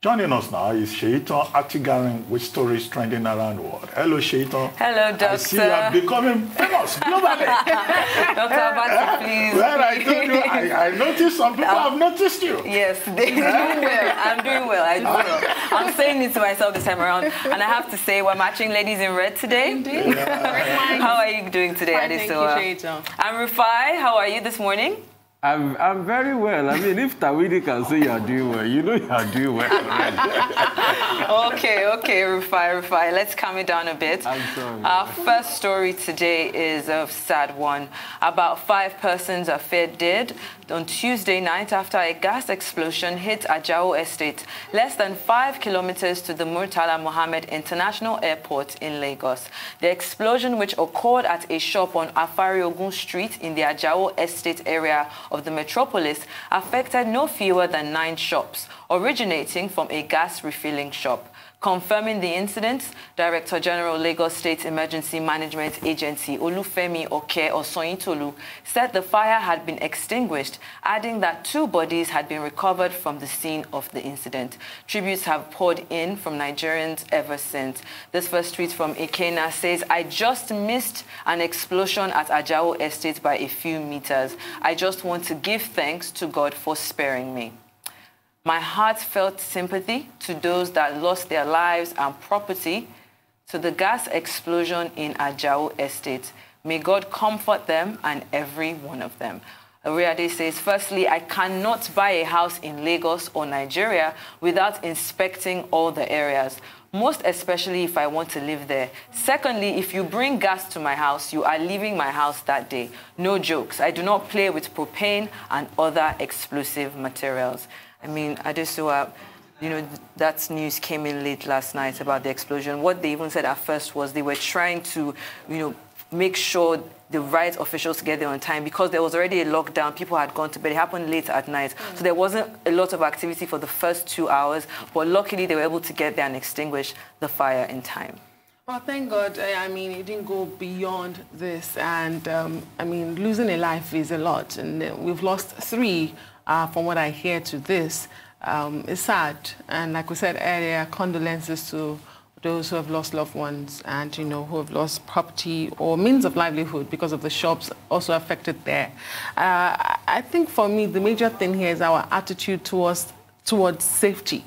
Joining us now is Shaitan Atigarin with stories trending around the world. Hello, Shaitan. Hello, Doctor. I see you are becoming famous globally. Dr. Abati, please. Well, I told you, I noticed some people have noticed you. Yes, they do well. I'm doing well. I do well. I'm saying it to myself this time around. And I have to say, we're matching ladies in red today. Indeed. Yeah. How are you doing today, Fine, thank you, Shaitan. I'm Rufai. How are you this morning? I'm very well. I mean, if Tawidi can say you're doing well, you know you're doing well already. Okay, Rufai. Let's calm it down a bit. I'm sorry. Our first story today is a sad one. About 5 persons are feared dead on Tuesday night after a gas explosion hit Ajao Estate, less than 5 kilometers to the Murtala Muhammed International Airport in Lagos. The explosion, which occurred at a shop on Afariogun Street in the Ajao Estate area of the metropolis, affected no fewer than 9 shops, originating from a gas refilling shop. Confirming the incident, Director General Lagos State Emergency Management Agency Olufemi Oke Osoyintolu said the fire had been extinguished, adding that 2 bodies had been recovered from the scene of the incident. Tributes have poured in from Nigerians ever since. This first tweet from Ikena says, "I just missed an explosion at Ajao Estate by a few meters. I just want to give thanks to God for sparing me. My heartfelt sympathy to those that lost their lives and property to the gas explosion in Ajao Estate. May God comfort them and every one of them." Oriade says, "Firstly, I cannot buy a house in Lagos or Nigeria without inspecting all the areas, most especially if I want to live there. Secondly, if you bring gas to my house, you are leaving my house that day. No jokes. I do not play with propane and other explosive materials." I mean, Adesuwa, you know, that news came in late last night about the explosion. What they even said at first was they were trying to, you know, make sure the right officials get there on time because there was already a lockdown. People had gone to bed. It happened late at night. So there wasn't a lot of activity for the first 2 hours. But luckily, they were able to get there and extinguish the fire in time. Well, thank God. I mean, it didn't go beyond this. And, I mean, losing a life is a lot. And we've lost 3. From what I hear to this, it's sad. And like we said earlier, condolences to those who have lost loved ones and, you know, who have lost property or means of livelihood because of the shops also affected there. I think for me, the major thing here is our attitude towards safety.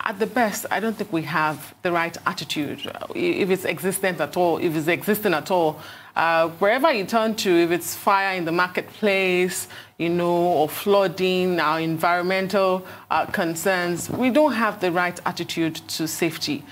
At the best, I don't think we have the right attitude, if it's existent at all, if it's existing at all. Wherever you turn to, if it's fire in the marketplace, you know, or flooding, our environmental concerns, we don't have the right attitude to safety.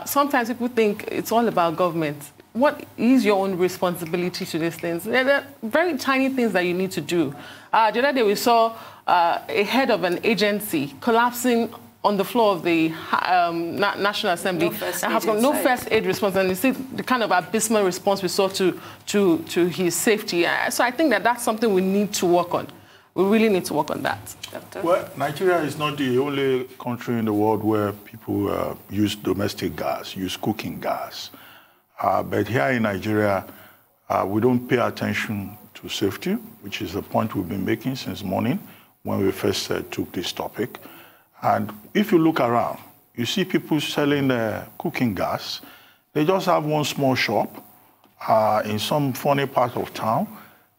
Sometimes people think it's all about government. What is your own responsibility to these things? They're very tiny things that you need to do. The other day we saw a head of an agency collapsing on the floor of the National Assembly. No first aid response, and you see the kind of abysmal response we saw to his safety. So I think that that's something we need to work on. We really need to work on that. Doctor? Well, Nigeria is not the only country in the world where people use domestic gas, use cooking gas. But here in Nigeria, we don't pay attention to safety, which is the point we've been making since morning when we first took this topic. And if you look around, you see people selling cooking gas. They just have one small shop in some funny part of town,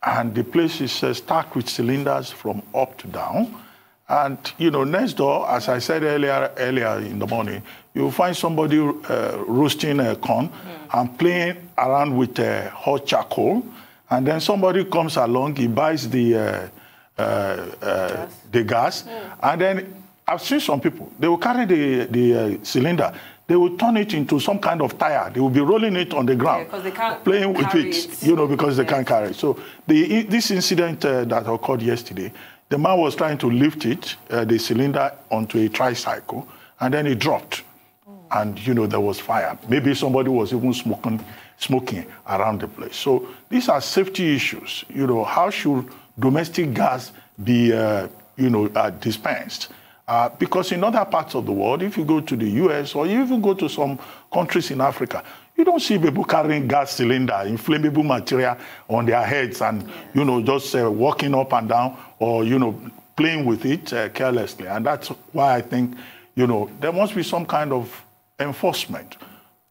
and the place is stacked with cylinders from up to down. And, you know, next door, as I said earlier in the morning, you'll find somebody roasting corn and playing around with hot charcoal. And then somebody comes along, he buys the gas, and then I've seen some people, they will carry the cylinder, they will turn it into some kind of tire. They will be rolling it on the ground, they can't playing with it, you know, because they can't carry it. So this incident that occurred yesterday, the man was trying to lift it, the cylinder, onto a tricycle, and then it dropped. And, you know, there was fire. Maybe somebody was even smoking around the place. So these are safety issues. You know, how should domestic gas be, dispensed? Because in other parts of the world, if you go to the US or you even go to some countries in Africa, you don't see people carrying gas cylinder, inflammable material on their heads and, you know, just walking up and down or, you know, playing with it carelessly. And that's why I think, You know, there must be some kind of enforcement,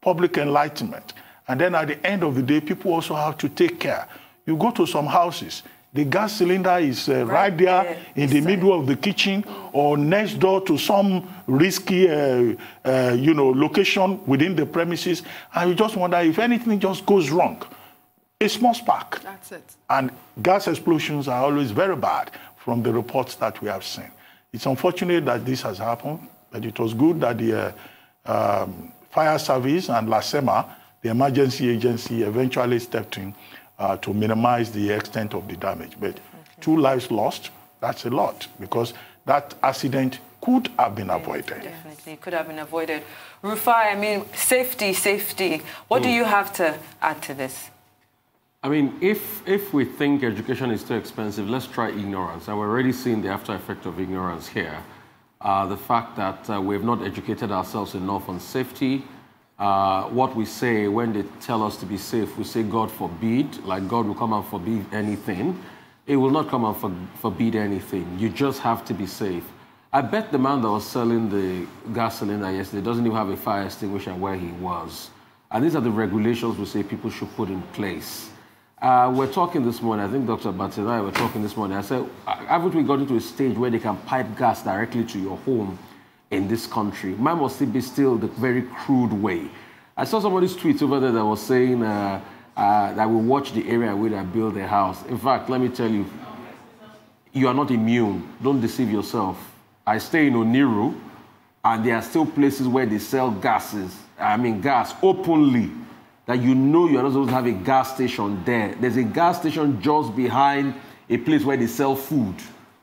public enlightenment. And then at the end of the day, people also have to take care. You go to some houses, the gas cylinder is right there in the middle of the kitchen or next door to some risky, you know, location within the premises. And you just wonder if anything just goes wrong. A small spark. That's it. And gas explosions are always very bad from the reports that we have seen. It's unfortunate that this has happened, but it was good that the fire service and LASEMA, the emergency agency, eventually stepped in to minimize the extent of the damage. But 2 lives lost, that's a lot, because that accident could have been avoided. Definitely, could have been avoided. Rufai, I mean, safety. What do you have to add to this? I mean, if we think education is too expensive, let's try ignorance. And we're already seeing the after effect of ignorance here. The fact that we have not educated ourselves enough on safety. What we say when they tell us to be safe, we say, God forbid, like God will come and forbid anything. It will not come and forbid anything. You just have to be safe. I bet the man that was selling the gas cylinder yesterday doesn't even have a fire extinguisher where he was. And these are the regulations we say people should put in place. We're talking this morning, I think Dr. Batsy and I were talking this morning. I said, haven't we got into a stage where they can pipe gas directly to your home in this country? Mine must be still the very crude way. I saw somebody's tweet over there that was saying that we watch the area where they build their house. In fact, let me tell you, you are not immune. Don't deceive yourself. I stay in Oniru, and there are still places where they sell gas openly, that you know you're not supposed to have a gas station there. There's a gas station just behind a place where they sell food.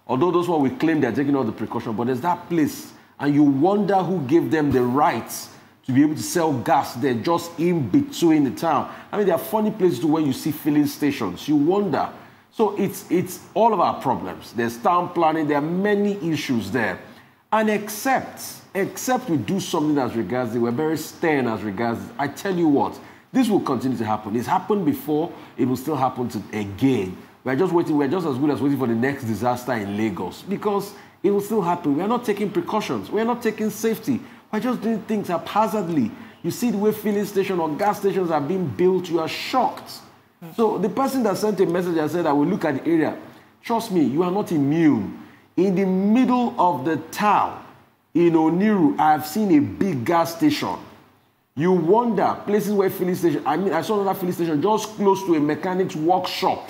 Although those one we claim they're taking all the precautions, but there's that place, and you wonder who gave them the rights to be able to sell gas there just in between the town. I mean, there are funny places to where you see filling stations. You wonder. So it's all of our problems. There's town planning. There are many issues there. And except we do something as regards it, we're very stern as regards it. I tell you what, this will continue to happen. It's happened before. It will still happen again. We're just waiting. We're just as good as waiting for the next disaster in Lagos, because it will still happen. We're not taking precautions. We're not taking safety. We're just doing things haphazardly. You see the way filling stations or gas stations are being built, you are shocked. So the person that sent a message and said, I will look at the area, trust me, you are not immune. In the middle of the town, in Oniru, I have seen a big gas station. You wonder, places where filling station, I saw another filling station just close to a mechanic's workshop.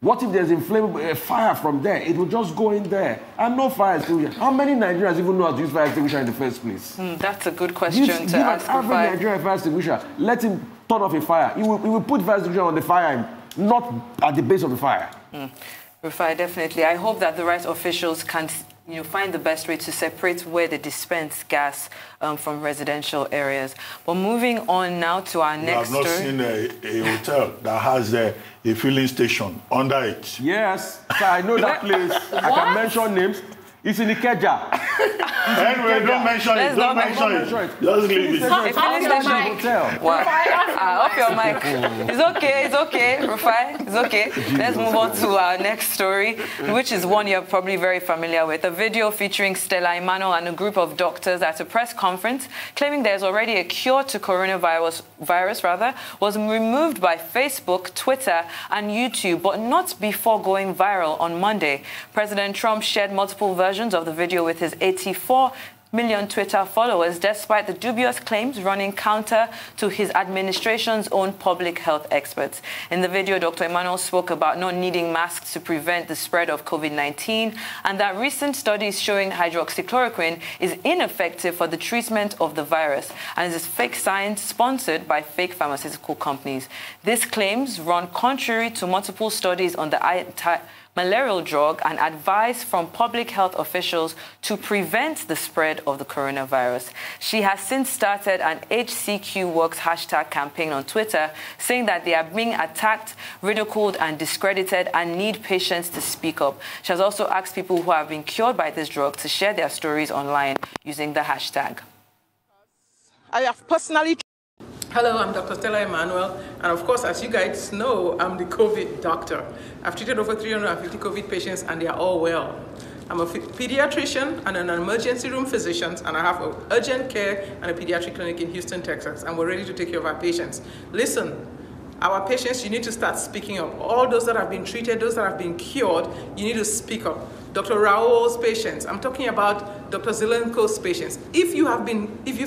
What if there's a fire from there? It will just go in there. And no fire extinguisher. How many Nigerians even know how to use fire extinguisher in the first place? That's a good question to ask. Every Nigerian fire extinguisher, let him turn off a fire. He will put fire extinguisher on the fire, not at the base of the fire. Rufai, definitely. I hope that the right officials can find the best way to separate where they dispense gas from residential areas. But moving on now to our next story. I have not seen a hotel that has a filling station under it. Yes, I know that place. I can mention names. It's in Ikeja. Anyway, don't mention it. Don't mention it. Just leave it. Off your mic. It's okay. It's okay, Rufai. It's okay. Let's move on to our next story, which is one you're probably very familiar with. A video featuring Stella Emmanuel and a group of doctors at a press conference claiming there's already a cure to coronavirus was removed by Facebook, Twitter, and YouTube, but not before going viral on Monday. President Trump shared multiple versions of the video with his 84 million Twitter followers, despite the dubious claims running counter to his administration's own public health experts. In the video, Dr. Emmanuel spoke about not needing masks to prevent the spread of COVID-19 and that recent studies showing hydroxychloroquine is ineffective for the treatment of the virus and is fake science sponsored by fake pharmaceutical companies. These claims run contrary to multiple studies on the malarial drug and advice from public health officials to prevent the spread of the coronavirus. She has since started an HCQ Works hashtag campaign on Twitter, saying that they are being attacked, ridiculed, and discredited and need patients to speak up. She has also asked people who have been cured by this drug to share their stories online using the hashtag. I have personally... Hello, I'm Dr. Stella Emmanuel, and of course, as you guys know, I'm the COVID doctor. I've treated over 350 COVID patients, and they are all well. I'm a pediatrician and an emergency room physician, and I have an urgent care and a pediatric clinic in Houston, Texas, and we're ready to take care of our patients. Listen, our patients, you need to start speaking up. All those that have been treated, those that have been cured, you need to speak up. Dr. Raoul's patients, I'm talking about Dr. Zelenko's patients. If you've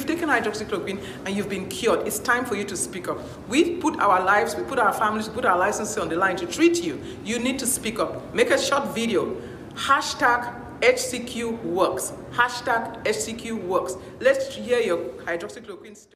taken hydroxychloroquine and you've been cured, it's time for you to speak up. We put our lives, we put our families, we put our licenses on the line to treat you. You need to speak up. Make a short video. Hashtag HCQ works. Hashtag HCQ works. Let's hear your hydroxychloroquine story.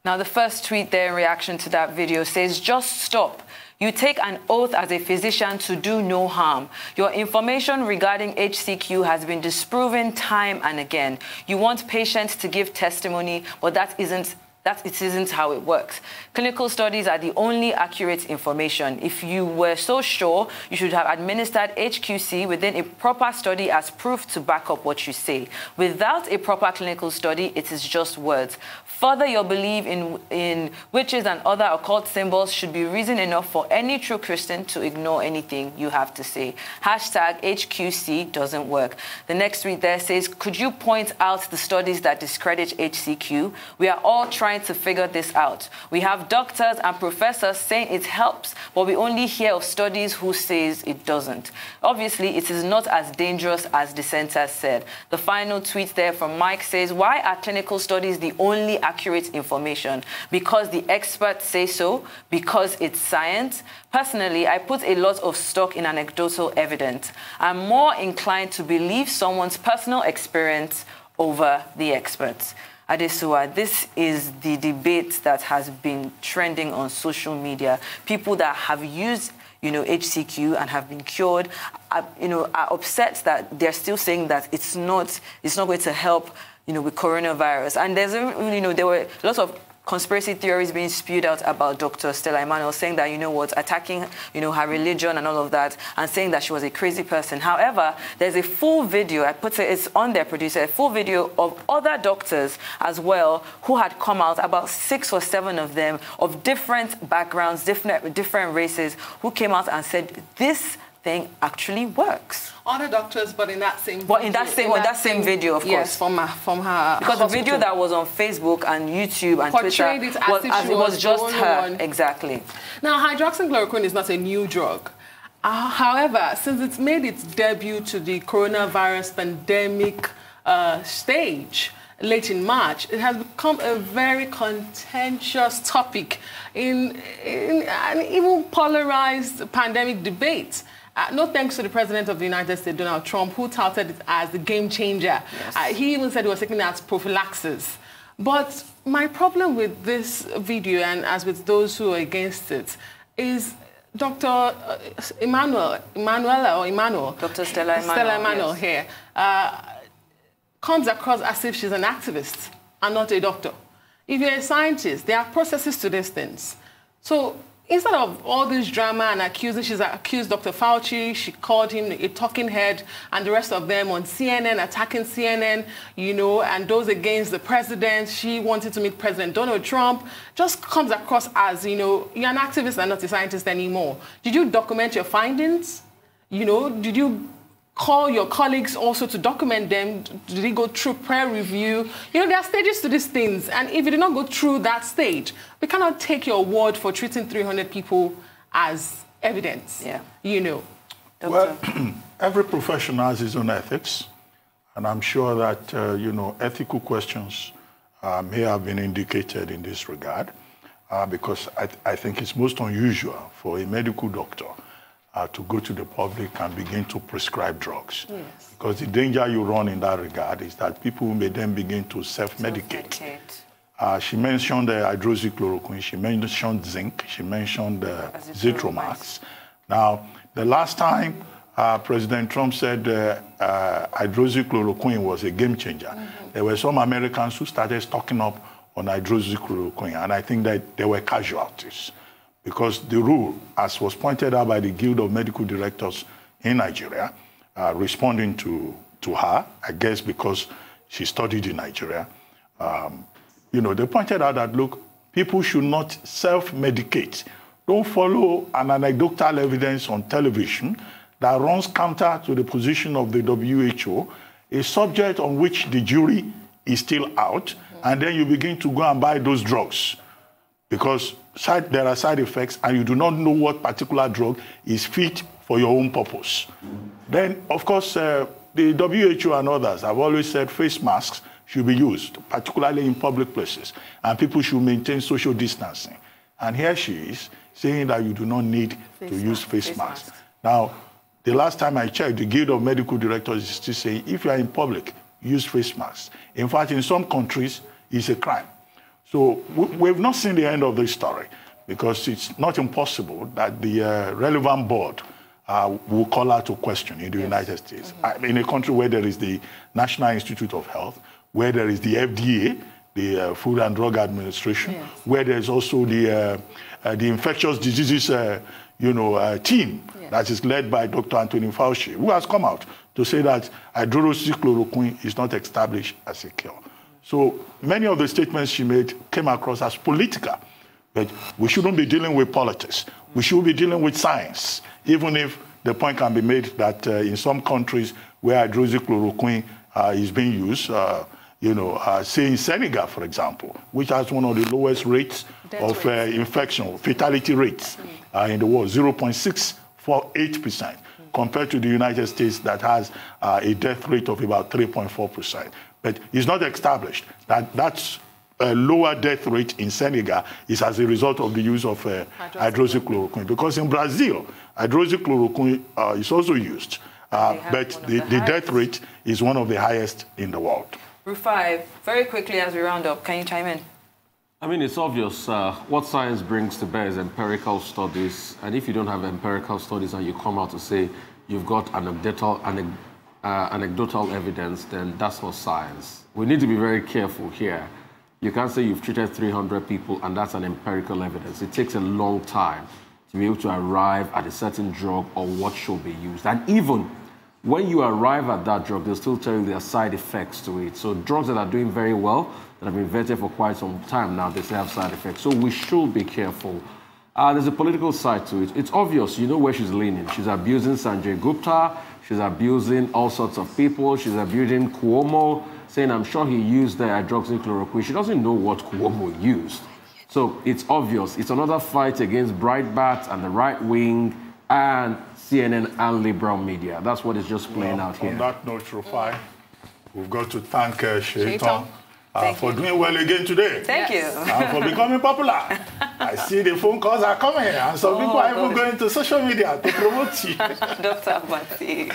Now, the first tweet there in reaction to that video says, just stop. You take an oath as a physician to do no harm. Your information regarding HCQ has been disproven time and again. You want patients to give testimony, but it isn't how it works. Clinical studies are the only accurate information. If you were so sure, you should have administered HQC within a proper study as proof to back up what you say. Without a proper clinical study, it is just words. Further, your belief in witches and other occult symbols should be reason enough for any true Christian to ignore anything you have to say. Hashtag HQC doesn't work. The next tweet there says, could you point out the studies that discredit HCQ? We are all trying to figure this out. We have doctors and professors saying it helps, but we only hear of studies who says it doesn't. Obviously, it is not as dangerous as dissenters said. The final tweet there from Mike says, why are clinical studies the only accurate information? Because the experts say so? Because it's science? Personally, I put a lot of stock in anecdotal evidence. I'm more inclined to believe someone's personal experience over the experts. Adesua, this is the debate that has been trending on social media. People that have used, HCQ and have been cured, are upset that they're still saying that it's not going to help, with coronavirus. And there's, there were lots of conspiracy theories being spewed out about Dr. Stella Emanuel, saying that, attacking, her religion and all of that, and saying that she was a crazy person. However, there's a full video, it's on their producer, a full video of other doctors as well who had come out, about 6 or 7 of them, of different backgrounds, different races, who came out and said, this thing actually works. Other doctors, but in that same video. In that same video, of course. Yes, from her because the video that was on Facebook and YouTube and portrayed Twitter it was just her. One. Exactly. Now, hydroxychloroquine is not a new drug. However, since it's made its debut to the coronavirus pandemic stage, late in March, it has become a very contentious topic in an even polarized pandemic debate. No thanks to the President of the United States, Donald Trump, who touted it as the game changer. Yes. He even said he was taking it as prophylaxis. But my problem with this video, and as with those who are against it, is Dr. Emmanuel. Dr. Stella Emanuel yes. here comes across as if she's an activist and not a doctor. If you're a scientist, there are processes to these things. So instead of all this drama and accusing, she's accused Dr. Fauci, she called him a talking head, and the rest of them on CNN, attacking CNN, and those against the president. She wanted to meet President Donald Trump. Just comes across as, you're an activist and not a scientist anymore. Did you document your findings? Did you call your colleagues also to document them? Did they go through peer review? There are stages to these things. And if you did not go through that stage, we cannot take your word for treating 300 people as evidence. Yeah. Well, every profession has its own ethics. And I'm sure that, ethical questions may have been indicated in this regard, because I think it's most unusual for a medical doctor to go to the public and begin to prescribe drugs. Yes. Because the danger you run in that regard is that people may then begin to self-medicate. She mentioned hydroxychloroquine, she mentioned zinc, she mentioned Zithromax. Now, the last time President Trump said hydroxychloroquine was a game changer, there were some Americans who started stocking up on hydroxychloroquine, and I think that there were casualties. Because the rule, as was pointed out by the Guild of Medical Directors in Nigeria, responding to her, I guess because she studied in Nigeria, they pointed out that, look, people should not self-medicate. Don't follow an anecdotal evidence on television that runs counter to the position of the WHO, a subject on which the jury is still out, and then you begin to go and buy those drugs because there are side effects and you do not know what particular drug is fit for your own purpose. Then, of course, the WHO and others have always said face masks should be used, particularly in public places, and people should maintain social distancing. And here she is saying that you do not need to use face masks. Now, the last time I checked, the Guild of Medical Directors is still saying if you are in public, use face masks. In fact, in some countries, it's a crime. So we've not seen the end of this story because it's not impossible that the relevant board will call out to question in the United States. In a country where there is the National Institute of Health, where there is the FDA, the Food and Drug Administration, where there's also the infectious diseases team that is led by Dr. Anthony Fauci, who has come out to say that hydroxychloroquine is not established as a cure. So many of the statements she made came across as political, but we shouldn't be dealing with politics. We should be dealing with science, even if the point can be made that in some countries where hydroxychloroquine is being used, say in Senegal, for example, which has one of the lowest rates of infection, fatality rates in the world, 0.648%, compared to the United States that has a death rate of about 3.4%. But it's not established that that's a lower death rate in Senegal is as a result of the use of hydroxychloroquine. Because in Brazil, hydroxychloroquine is also used, but the death rate is one of the highest in the world. Rufai, very quickly as we round up, can you chime in? I mean, it's obvious. What science brings to bear is empirical studies. And if you don't have empirical studies and you come out to say you've got anecdotal evidence, then that's not science. We need to be very careful here. You can't say you've treated 300 people and that's an empirical evidence. It takes a long time to be able to arrive at a certain drug or what should be used. And even when you arrive at that drug, they'll still tell you there are side effects to it. So drugs that are doing very well, that have been vetted for quite some time now, they still have side effects. So we should be careful. There's a political side to it. It's obvious, you know where she's leaning. She's abusing Sanjay Gupta. She's abusing all sorts of people. She's abusing Cuomo, saying, I'm sure he used the hydroxychloroquine. She doesn't know what Cuomo used. So it's obvious. It's another fight against Breitbart and the right wing and CNN and liberal media. That's what is just playing out here. On that note, Rufai, we've got to thank Shaitan for doing well again today. Thank you. And for becoming popular. I see the phone calls are coming, and some people are even going to social media to promote you. Dr. Abati.